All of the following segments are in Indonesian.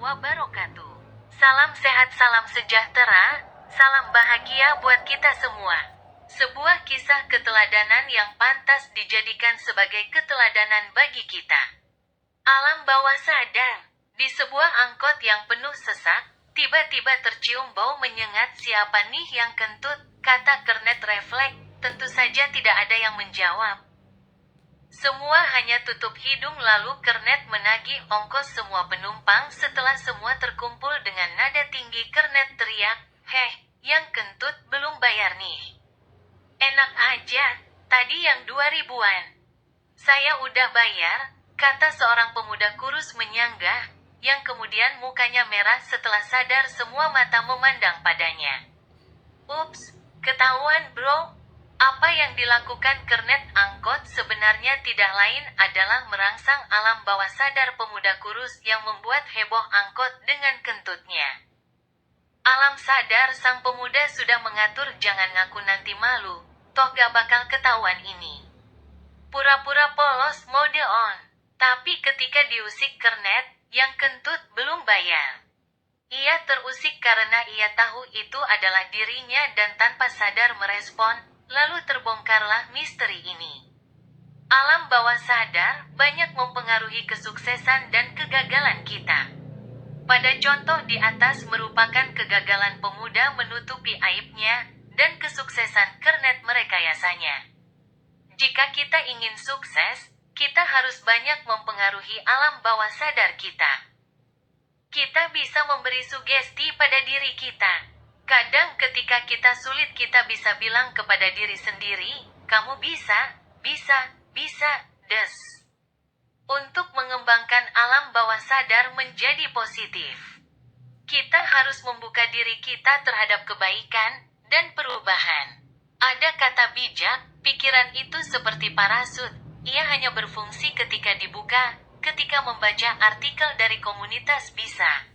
wabarakatuh. Salam sehat, salam sejahtera, salam bahagia buat kita semua. Sebuah kisah keteladanan yang pantas dijadikan sebagai keteladanan bagi kita. Alam bawah sadar. Di sebuah angkot yang penuh sesak, tiba-tiba tercium bau menyengat. Siapa nih yang kentut? Kata kernet refleks. Tentu saja tidak ada yang menjawab. Semua hanya tutup hidung, lalu kernet menagih ongkos semua penumpang. Setelah semua terkumpul dengan nada tinggi, kernet teriak, "Heh, yang kentut belum bayar nih. Enak aja, tadi yang 2 ribuan. Saya udah bayar," kata seorang pemuda kurus menyanggah, yang kemudian mukanya merah setelah sadar semua mata memandang padanya. Ups, ketahuan bro. Apa yang dilakukan kernet angkot sebenarnya tidak lain adalah merangsang alam bawah sadar pemuda kurus yang membuat heboh angkot dengan kentutnya. Alam sadar sang pemuda sudah mengatur, jangan ngaku nanti malu, toh gak bakal ketahuan ini. Pura-pura polos, mode on. Tapi ketika diusik kernet, yang kentut belum bayar. Ia terusik karena ia tahu itu adalah dirinya dan tanpa sadar merespon, lalu terbongkarlah misteri ini. Alam bawah sadar banyak mempengaruhi kesuksesan dan kegagalan kita. Pada contoh di atas merupakan kegagalan pemuda menutupi aibnya, dan kesuksesan kernet merekayasanya. Jika kita ingin sukses, kita harus banyak mempengaruhi alam bawah sadar kita. Kita bisa memberi sugesti pada diri kita. Kadang ketika kita sulit, kita bisa bilang kepada diri sendiri, "Kamu bisa, bisa, bisa, des." Untuk mengembangkan alam bawah sadar menjadi positif, kita harus membuka diri kita terhadap kebaikan dan perubahan. Ada kata bijak, pikiran itu seperti parasut, ia hanya berfungsi ketika dibuka. Ketika membaca artikel dari komunitas bisa.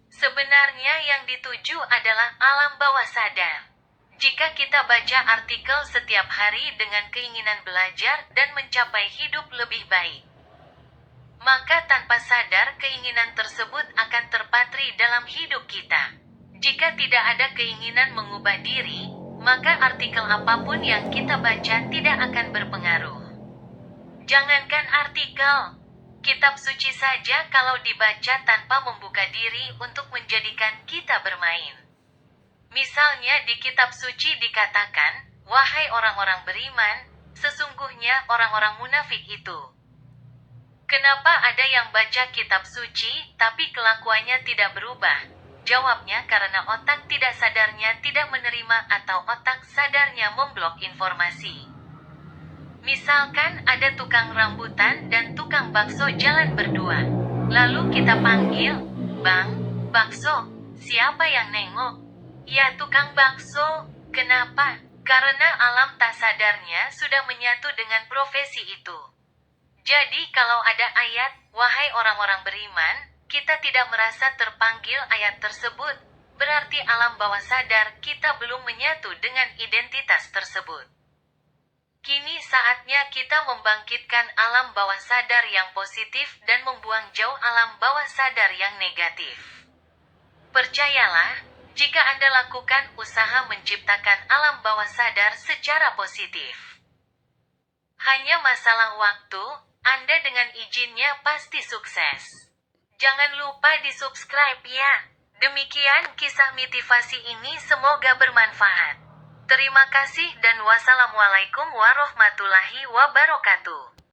Sebenarnya yang dituju adalah alam bawah sadar. Jika kita baca artikel setiap hari dengan keinginan belajar dan mencapai hidup lebih baik, maka tanpa sadar keinginan tersebut akan terpatri dalam hidup kita. Jika tidak ada keinginan mengubah diri, maka artikel apapun yang kita baca tidak akan berpengaruh. Jangankan artikel, kitab suci saja kalau dibaca tanpa membuka diri untuk menjadikan kita bermain. Misalnya di kitab suci dikatakan, "Wahai orang-orang beriman, sesungguhnya orang-orang munafik itu." Kenapa ada yang baca kitab suci, tapi kelakuannya tidak berubah? Jawabnya karena otak tidak sadarnya tidak menerima atau otak sadarnya memblok informasi. Misalkan ada tukang rambutan dan tukang bakso jalan berdua. Lalu kita panggil, "Bang, bakso." Siapa yang nengok? Ya, tukang bakso. Kenapa? Karena alam tak sadarnya sudah menyatu dengan profesi itu. Jadi kalau ada ayat, "Wahai orang-orang beriman," kita tidak merasa terpanggil ayat tersebut, berarti alam bawah sadar kita belum menyatu dengan identitas tersebut. Kini saatnya kita membangkitkan alam bawah sadar yang positif dan membuang jauh alam bawah sadar yang negatif. Percayalah, jika Anda lakukan usaha menciptakan alam bawah sadar secara positif, hanya masalah waktu, Anda dengan izinnya pasti sukses. Jangan lupa di-subscribe ya. Demikian kisah motivasi ini, semoga bermanfaat. Terima kasih dan wassalamualaikum warahmatullahi wabarakatuh.